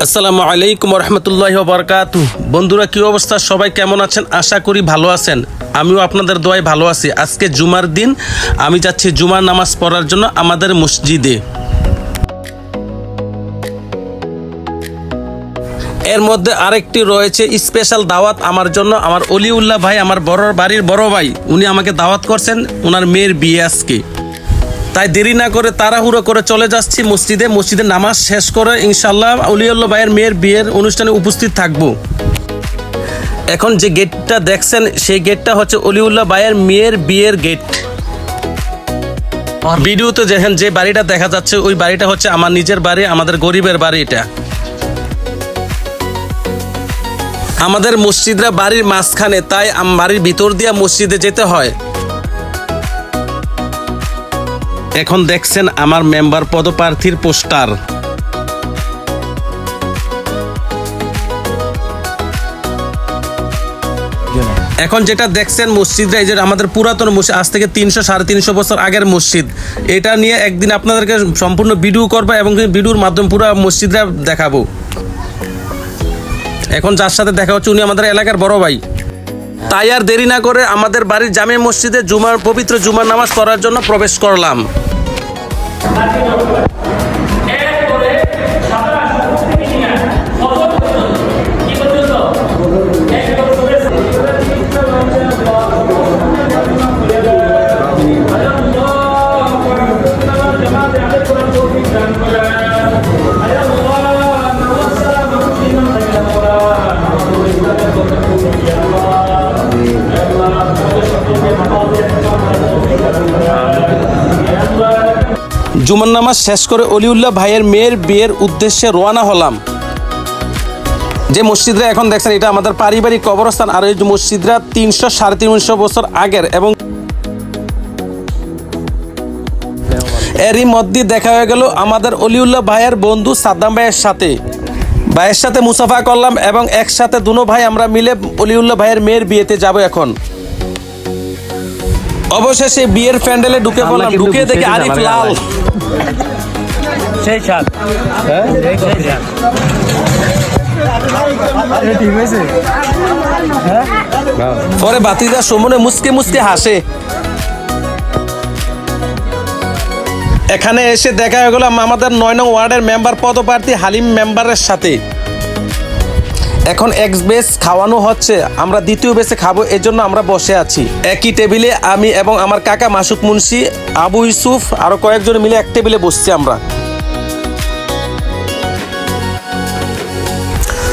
আসসালামু আলাইকুম রহমতুল্লাহি ওয়া বারাকাতুহু। বন্ধুরা, কি অবস্থা? সবাই কেমন আছেন? আশা করি ভালো আছেন। আমিও আপনাদের দোয়ায় ভালো আছি। আজকে জুমার দিন, আমি যাচ্ছি জুমার নামাজ পড়ার জন্য আমাদের মসজিদে। এর মধ্যে আরেকটি রয়েছে স্পেশাল দাওয়াত আমার জন্য। আমার অলিউল্লাহ ভাই, আমার বাড়ির বড় ভাই, উনি আমাকে দাওয়াত করছেন। ওনার মেয়ের বিয়ে আজকে, তাই দেরি না করে তাড়াহুড়ো করে চলে যাচ্ছি মসজিদে নামাজ শেষ করে ইনশাল্লাহ অলিউল্লাহ ভাইয়ের মেয়ের বিয়ের অনুষ্ঠানে উপস্থিত থাকব। এখন যে গেটটা দেখছেন, সেই গেটটা হচ্ছে অলিউল্লাহ ভাইয়ের মেয়ের বিয়ের গেট। ভিডিওতে দেখেন যে বাড়িটা দেখা যাচ্ছে, ওই বাড়িটা হচ্ছে আমার নিজের বাড়ি, আমাদের গরিবের বাড়ি। এটা আমাদের মসজিদরা বাড়ির মাঝখানে, তাই বাড়ির ভিতর দিয়ে মসজিদে যেতে হয়। এখন দেখছেন আমার মেম্বার পদপ্রার্থীর পোস্টার। এখন যেটা দেখছেন মসজিদটা, এই যে আমাদের পুরাতন মসজিদ, আজ থেকে 300-350 বছর আগের মসজিদ। এটা নিয়ে একদিন আপনাদেরকে সম্পূর্ণ ভিডিও করবো এবং ভিডিওর মাধ্যমে পুরো মসজিদটা দেখাবো। এখন যার সাথে দেখা হচ্ছে, উনি আমাদের এলাকার বড় ভাই। তাই আর দেরি না করে আমাদের বাড়ির জামে মসজিদে পবিত্র জুমার নামাজ পড়ার জন্য প্রবেশ করলাম। জুমার নামাজ শেষ করে অলিউল্লাহ ভাইয়ের মেয়ের বিয়ের উদ্দেশ্যে রওনা হলাম। যে মসজিদরা এখন দেখছেন, এটা আমাদের পারিবারিক কবরস্থান। আর এই মসজিদরা 300-350 বছর আগের। এবং এরই মধ্যে দেখা হয়ে গেল আমাদের অলিউল্লাহ ভাইয়ের বন্ধু সাদ্দাম ভাইয়ের সাথে মুসাফা করলাম এবং একসাথে দুনো ভাই আমরা মিলে অলিউল্লাহ ভাইয়ের মেয়ের বিয়েতে যাব। এখন অবশেষে বিয়ের প্যান্ডেলে ঢুকে পড়লাম। ঢুকে দেখি আরিফ লাল। সেই সাত পরে বাতিজা সুমনে মুসকে মুসকে হাসে। এখানে এসে দেখা হয়ে গেল আমাদের 9 নং ওয়ার্ডের মেম্বার পদপ্রার্থী হালিম মেম্বারের সাথে। এখন এক বেস খাওয়ানো হচ্ছে, আমরা দ্বিতীয় বেসে খাবো, এর জন্য আমরা বসে আছি। একই টেবিলে আমি এবং আমার কাকা মাসুক মুন্সি, আবু ইউসুফ, আরো কয়েকজন মিলে এক টেবিলে বসছি আমরা।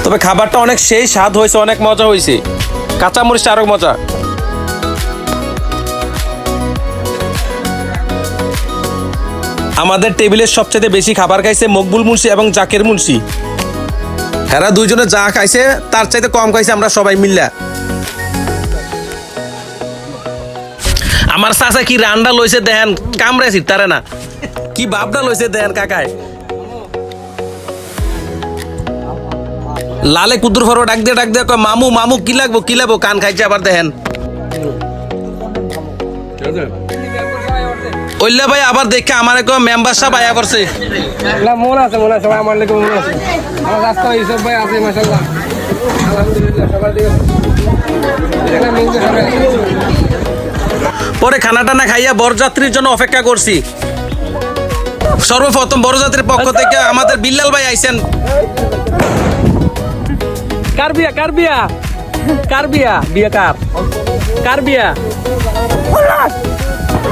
তবে খাবারটা অনেক সেই স্বাদ হয়েছে, অনেক মজা হয়েছে। কাঁচামরিচটা আরো মজা। আমাদের টেবিলের সবচেয়ে বেশি খাবার খাইছে মকবুল মুন্সি এবং জাকের মুন্সি। এরা দুইজনে যা খাইছে তার চাইতে কম খাইছে আমরা সবাই মিল্লা। আমার চাচা কি রান্না লইছে দেখেন, কামড়াইছি তারে না, কি বাপটা লইছে দেখেন কাকায়। লালে কুদুর ফরো ডাক দিয়ে কয় মামু মামু কি লাগবো কান খাইছে আবার দেখেন। ওইল্লা ভাই আবার দেখে আমার মেম্বার সাহেব আয়া করছে। মন আছে সবাই আমার লেগে মনে আছে। আমার রাস্তা ইসব ভাই আছে মাশাআল্লাহ, আলহামদুলিল্লাহ সবার দিকে। পরে খানা টানা খাইয়া বরযাত্রীর জন্য অপেক্ষা করছি। সর্বপ্রথম বরযাত্রীর পক্ষ থেকে আমাদের বিল্লাল ভাই আইছেন। কার বিয়া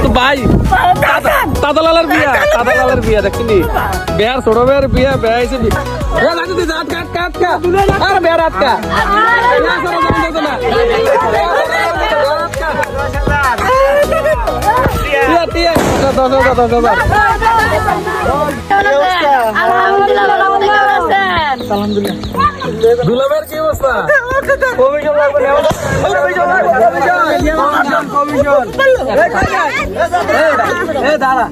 তো ভাই দাদালালের বিয়া দেখলি বেয়ার ছোট বেয়ার বিয়া বেয়াইছে আর বেয়ার আটকা আলহামদুলিল্লাহ। দুলাবের কি অবস্থা? কমিশন লাগবে না, কমিশন এই দাঁড়া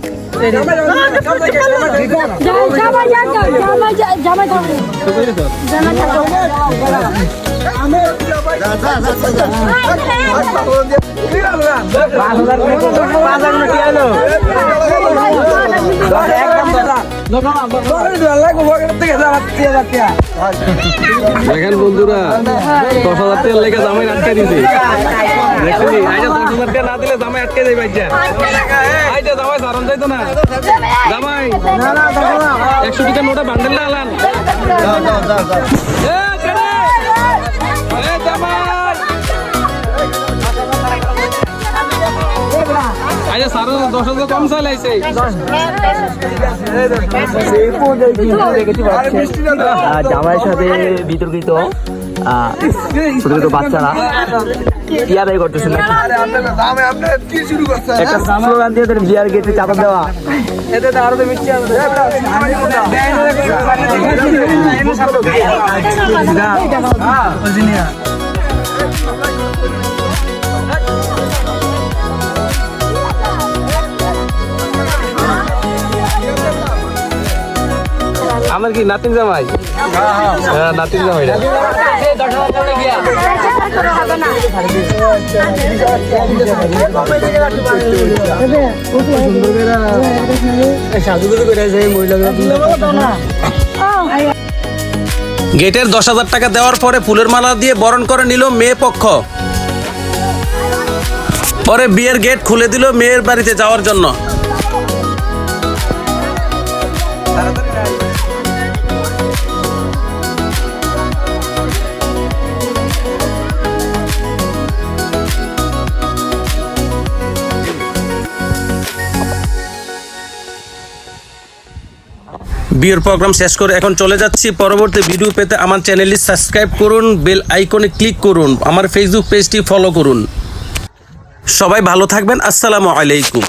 দেখেন বন্ধুরা 10,000 টাকা লেগে জামাই আটকে দিছে দেখলি আইজা 10,000 টাকা না দিলে জামাই আটকে যাই বাইজা আইজা জামাই সারন যাইতো না জামাই 100 টাকা নোটা বান্ডেল না আলান এ কেরে এ জামাই আইজা সারন 10,000 কম চাইলাইছে জামাইয়ের সাথে বিতর্কিত ছোট ছোট বাচ্চারা কি আদায় করতেছে নাকি একটা স্লোগান দিয়ে ওদের বিয়ার গেটে চাপা দেওয়া আমার কি নাতিন জামাই নাতিন জামাই গেটের 10,000 টাকা দেওয়ার পরে ফুলের মালা দিয়ে বরণ করে নিল মেয়ে পক্ষ। পরে বিয়ের গেট খুলে দিল মেয়ের বাড়িতে যাওয়ার জন্য। বিয়ের প্রোগ্রাম শেষ করে এখন চলে যাচ্ছি। পরবর্তী ভিডিও পেতে আমার চ্যানেলটি সাবস্ক্রাইব করুন, বেল আইকনে ক্লিক করুন, আমার ফেসবুক পেজটি ফলো করুন। সবাই ভালো থাকবেন। আসসালামু আলাইকুম।